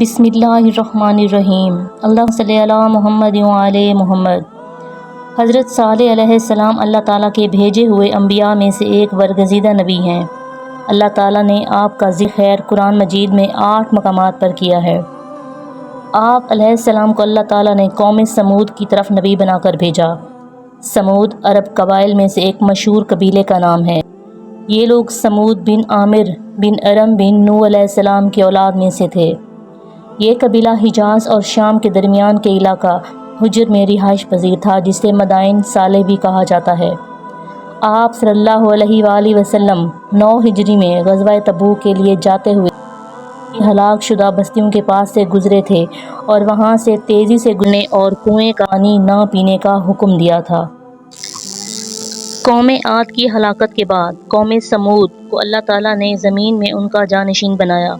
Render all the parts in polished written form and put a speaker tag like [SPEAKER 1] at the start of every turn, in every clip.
[SPEAKER 1] بسم اللہ الرحمن الرحیم۔ اللہ صلی علی محمد وعلی محمد۔ حضرت صالح علیہ السلام اللہ تعالیٰ کے بھیجے ہوئے انبیاء میں سے ایک برگزیدہ نبی ہیں۔ اللہ تعالیٰ نے آپ کا ذکر قرآن مجید میں 8 مقامات پر کیا ہے۔ آپ علیہ السلام کو اللہ تعالیٰ نے قوم سمود کی طرف نبی بنا کر بھیجا۔ سمود عرب قبائل میں سے ایک مشہور قبیلے کا نام ہے۔ یہ لوگ سمود بن عامر بن ارم بن نوح علیہ السلام کی اولاد میں سے تھے۔ یہ قبیلہ حجاز اور شام کے درمیان کے علاقہ حجر میں رہائش پذیر تھا، جسے مدائن صالح بھی کہا جاتا ہے۔ آپ صلی اللہ علیہ وآلہ وسلم 9 ہجری میں غزوہ تبوک کے لیے جاتے ہوئے ہلاک شدہ بستیوں کے پاس سے گزرے تھے اور وہاں سے تیزی سے گزرنے اور کنویں کا پانی نہ پینے کا حکم دیا تھا۔ قوم عاد کی ہلاکت کے بعد قوم سمود کو اللہ تعالیٰ نے زمین میں ان کا جانشین بنایا۔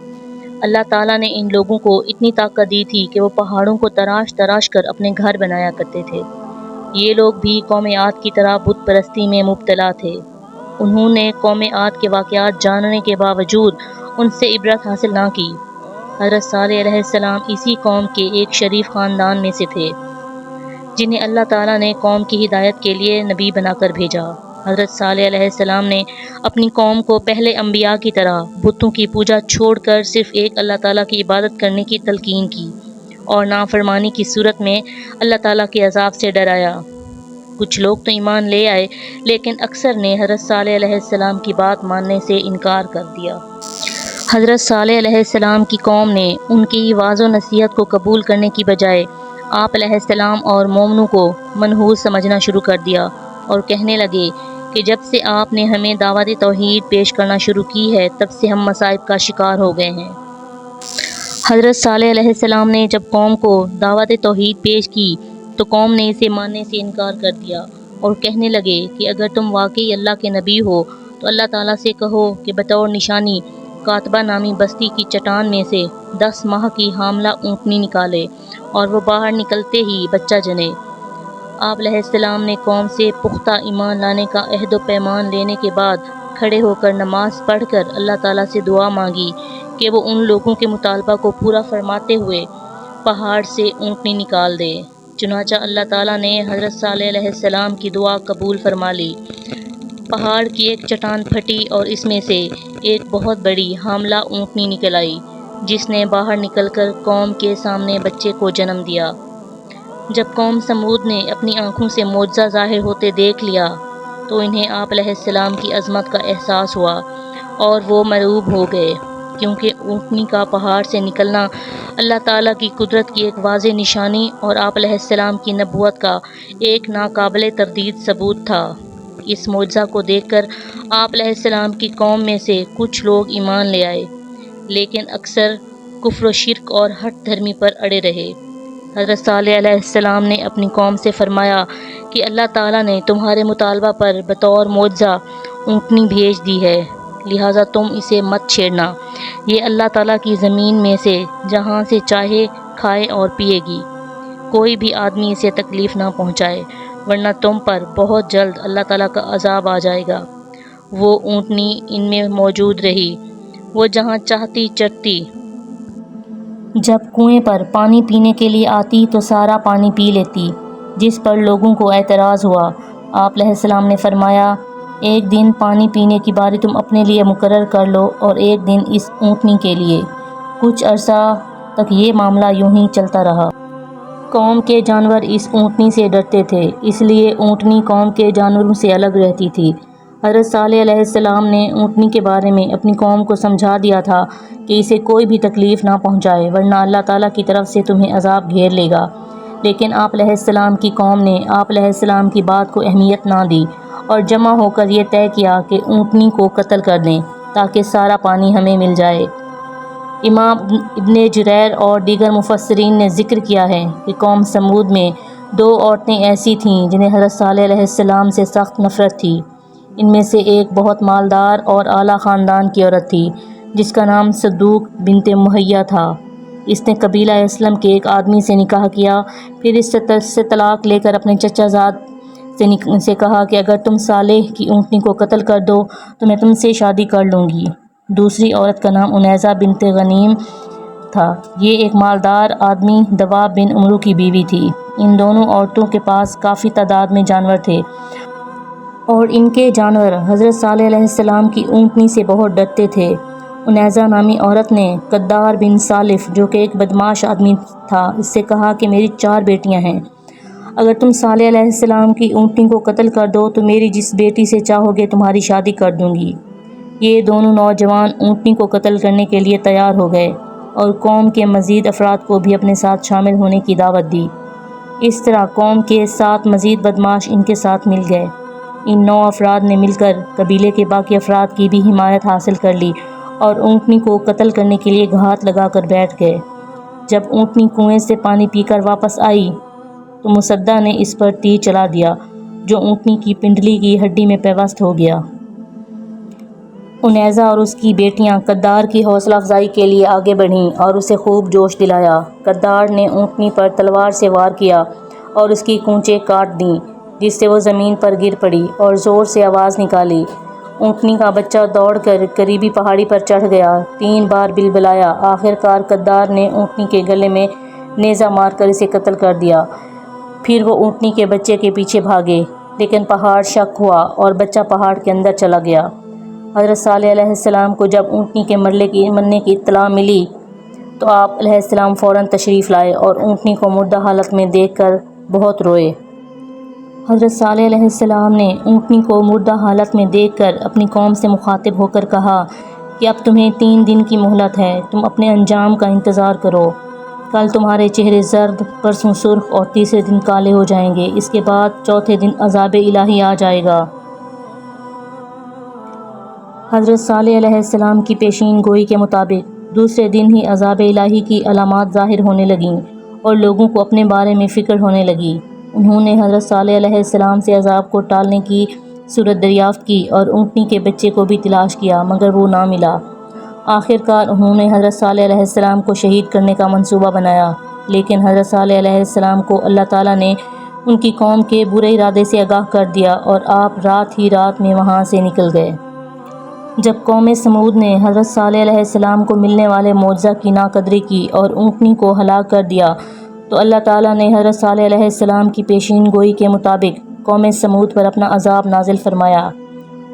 [SPEAKER 1] اللہ تعالیٰ نے ان لوگوں کو اتنی طاقت دی تھی کہ وہ پہاڑوں کو تراش تراش کر اپنے گھر بنایا کرتے تھے۔ یہ لوگ بھی قوم عاد کی طرح بت پرستی میں مبتلا تھے۔ انہوں نے قوم عاد کے واقعات جاننے کے باوجود ان سے عبرت حاصل نہ کی۔ حضرت صالح علیہ السلام اسی قوم کے ایک شریف خاندان میں سے تھے، جنہیں اللہ تعالیٰ نے قوم کی ہدایت کے لیے نبی بنا کر بھیجا۔ حضرت صالح علیہ السلام نے اپنی قوم کو پہلے انبیاء کی طرح بتوں کی پوجا چھوڑ کر صرف ایک اللہ تعالیٰ کی عبادت کرنے کی تلقین کی اور نافرمانی کی صورت میں اللہ تعالیٰ کے عذاب سے ڈرایا۔ کچھ لوگ تو ایمان لے آئے، لیکن اکثر نے حضرت صالح علیہ السلام کی بات ماننے سے انکار کر دیا۔ حضرت صالح علیہ السلام کی قوم نے ان کی واعظ و نصیحت کو قبول کرنے کی بجائے آپ علیہ السلام اور مومنوں کو منحوس سمجھنا شروع کر دیا اور کہنے لگے کہ جب سے آپ نے ہمیں دعوت توحید پیش کرنا شروع کی ہے، تب سے ہم مصائب کا شکار ہو گئے ہیں۔ حضرت صالح علیہ السلام نے جب قوم کو دعوت توحید پیش کی تو قوم نے اسے ماننے سے انکار کر دیا اور کہنے لگے کہ اگر تم واقعی اللہ کے نبی ہو تو اللہ تعالیٰ سے کہو کہ بطور نشانی کاتبہ نامی بستی کی چٹان میں سے 10 ماہ کی حاملہ اونٹنی نکالے اور وہ باہر نکلتے ہی بچہ جنے۔ آپ علیہ السلام نے قوم سے پختہ ایمان لانے کا عہد و پیمان لینے کے بعد کھڑے ہو کر نماز پڑھ کر اللہ تعالیٰ سے دعا مانگی کہ وہ ان لوگوں کے مطالبہ کو پورا فرماتے ہوئے پہاڑ سے اونٹنی نکال دے۔ چنانچہ اللہ تعالیٰ نے حضرت صالح علیہ السلام کی دعا قبول فرما لی۔ پہاڑ کی ایک چٹان پھٹی اور اس میں سے ایک بہت بڑی حاملہ اونٹنی نکل آئی، جس نے باہر نکل کر قوم کے سامنے بچے کو جنم دیا۔ جب قوم سمود نے اپنی آنکھوں سے معجزہ ظاہر ہوتے دیکھ لیا تو انہیں آپ علیہ السلام کی عظمت کا احساس ہوا اور وہ مرعوب ہو گئے، کیونکہ اونٹنی کا پہاڑ سے نکلنا اللہ تعالیٰ کی قدرت کی ایک واضح نشانی اور آپ علیہ السلام کی نبوت کا ایک ناقابل تردید ثبوت تھا۔ اس معجزہ کو دیکھ کر آپ علیہ السلام کی قوم میں سے کچھ لوگ ایمان لے آئے، لیکن اکثر کفر و شرک اور ہٹ دھرمی پر اڑے رہے۔ حضرت صالح علیہ السلام نے اپنی قوم سے فرمایا کہ اللہ تعالیٰ نے تمہارے مطالبہ پر بطور معجزہ اونٹنی بھیج دی ہے، لہٰذا تم اسے مت چھیڑنا۔ یہ اللہ تعالیٰ کی زمین میں سے جہاں سے چاہے کھائے اور پیے گی۔ کوئی بھی آدمی اسے تکلیف نہ پہنچائے، ورنہ تم پر بہت جلد اللہ تعالیٰ کا عذاب آ جائے گا۔ وہ اونٹنی ان میں موجود رہی، وہ جہاں چاہتی چرتی۔ جب کنویں پر پانی پینے کے لیے آتی تو سارا پانی پی لیتی، جس پر لوگوں کو اعتراض ہوا۔ آپ علیہ السلام نے فرمایا، ایک دن پانی پینے کی باری تم اپنے لیے مقرر کر لو اور ایک دن اس اونٹنی کے لیے۔ کچھ عرصہ تک یہ معاملہ یوں ہی چلتا رہا۔ قوم کے جانور اس اونٹنی سے ڈرتے تھے، اس لیے اونٹنی قوم کے جانوروں سے الگ رہتی تھی۔ حضرت صالح علیہ السلام نے اونٹنی کے بارے میں اپنی قوم کو سمجھا دیا تھا کہ اسے کوئی بھی تکلیف نہ پہنچائے، ورنہ اللہ تعالیٰ کی طرف سے تمہیں عذاب گھیر لے گا۔ لیکن آپ علیہ السلام کی قوم نے آپ علیہ السلام کی بات کو اہمیت نہ دی اور جمع ہو کر یہ طے کیا کہ اونٹنی کو قتل کر دیں تاکہ سارا پانی ہمیں مل جائے۔ امام ابن جریر اور دیگر مفسرین نے ذکر کیا ہے کہ قوم سمود میں 2 عورتیں ایسی تھیں جنہیں حضرت صالح علیہ السلام سے سخت نفرت تھی۔ ان میں سے ایک بہت مالدار اور اعلیٰ خاندان کی عورت تھی، جس کا نام صدوق بنت محیہ تھا۔ اس نے قبیلہ اسلم کے ایک آدمی سے نکاح کیا، پھر اس سے طلاق لے کر اپنے چچا زاد سے کہا کہ اگر تم صالح کی اونٹنی کو قتل کر دو تو میں تم سے شادی کر لوں گی۔ دوسری عورت کا نام انیسہ بنت غنیم تھا۔ یہ ایک مالدار آدمی دواب بن عمرو کی بیوی تھی۔ ان دونوں عورتوں کے پاس کافی تعداد میں جانور تھے اور ان کے جانور حضرت صالح علیہ السلام کی اونٹنی سے بہت ڈرتے تھے۔ انیزہ نامی عورت نے قدار بن سالف جو کہ ایک بدمعاش آدمی تھا اس سے کہا کہ میری 4 بیٹیاں ہیں، اگر تم صالح علیہ السلام کی اونٹنی کو قتل کر دو تو میری جس بیٹی سے چاہو گے تمہاری شادی کر دوں گی۔ یہ دونوں نوجوان اونٹنی کو قتل کرنے کے لیے تیار ہو گئے اور قوم کے مزید افراد کو بھی اپنے ساتھ شامل ہونے کی دعوت دی۔ اس طرح قوم کے 7 مزید بدمعاش ان کے ساتھ مل گئے۔ ان 9 افراد نے مل کر قبیلے کے باقی افراد کی بھی حمایت حاصل کر لی اور اونٹنی کو قتل کرنے کے لیے گھات لگا کر بیٹھ گئے۔ جب اونٹنی کنویں سے پانی پی کر واپس آئی تو مصدع نے اس پر تیر چلا دیا جو اونٹنی کی پنڈلی کی ہڈی میں پیوست ہو گیا۔ انیزہ اور اس کی بیٹیاں قدار کی حوصلہ افزائی کے لیے آگے بڑھیں اور اسے خوب جوش دلایا۔ قدار نے اونٹنی پر تلوار سے وار کیا اور اس کی کونچیں کاٹ دیں جس سے وہ زمین پر گر پڑی اور زور سے آواز نکالی۔ اونٹنی کا بچہ دوڑ کر قریبی پہاڑی پر چڑھ گیا، 3 بار بلبلایا۔ آخر کار قدار نے اونٹنی کے گلے میں نیزہ مار کر اسے قتل کر دیا۔ پھر وہ اونٹنی کے بچے کے پیچھے بھاگے لیکن پہاڑ شک ہوا اور بچہ پہاڑ کے اندر چلا گیا۔ حضرت صالح علیہ السلام کو جب اونٹنی کے مرنے کی اطلاع ملی تو آپ علیہ السلام فوراً تشریف لائے اور اونٹنی کو مردہ حالت میں دیکھ کر بہت روئے۔ حضرت صالح علیہ السلام نے اونٹنی کو مردہ حالت میں دیکھ کر اپنی قوم سے مخاطب ہو کر کہا کہ اب تمہیں 3 دن کی مہلت ہے، تم اپنے انجام کا انتظار کرو۔ کل تمہارے چہرے زرد، پرسوں سرخ اور تیسرے دن کالے ہو جائیں گے، اس کے بعد چوتھے دن عذاب الہی آ جائے گا۔ حضرت صالح علیہ السلام کی پیشین گوئی کے مطابق دوسرے دن ہی عذاب الہی کی علامات ظاہر ہونے لگیں اور لوگوں کو اپنے بارے میں فکر ہونے لگی۔ انہوں نے حضرت صالح علیہ السلام سے عذاب کو ٹالنے کی صورت دریافت کی اور اونٹنی کے بچے کو بھی تلاش کیا مگر وہ نہ ملا۔ آخر کار انہوں نے حضرت صالح علیہ السلام کو شہید کرنے کا منصوبہ بنایا، لیکن حضرت صالح علیہ السلام کو اللہ تعالیٰ نے ان کی قوم کے برے ارادے سے آگاہ کر دیا اور آپ رات ہی رات میں وہاں سے نکل گئے۔ جب قوم سمود نے حضرت صالح علیہ السلام کو ملنے والے معجزہ کی ناقدری کی اور اونٹنی کو ہلاک کر دیا تو اللہ تعالیٰ نے حضرت صالح علیہ السلام کی پیشین گوئی کے مطابق قوم سمود پر اپنا عذاب نازل فرمایا۔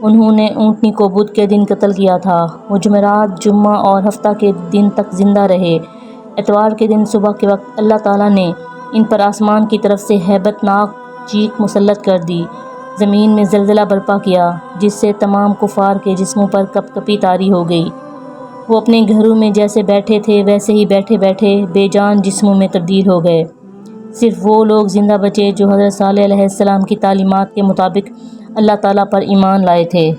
[SPEAKER 1] انہوں نے اونٹنی کو بدھ کے دن قتل کیا تھا۔ وہ جمعرات، جمعہ اور ہفتہ کے دن تک زندہ رہے۔ اتوار کے دن صبح کے وقت اللہ تعالیٰ نے ان پر آسمان کی طرف سے ہیبت ناک چیخ مسلط کر دی، زمین میں زلزلہ برپا کیا جس سے تمام کفار کے جسموں پر کپ کپی طاری ہو گئی۔ وہ اپنے گھروں میں جیسے بیٹھے تھے ویسے ہی بیٹھے بیٹھے بے جان جسموں میں تبدیل ہو گئے۔ صرف وہ لوگ زندہ بچے جو حضرت صالح علیہ السلام کی تعلیمات کے مطابق اللہ تعالیٰ پر ایمان لائے تھے۔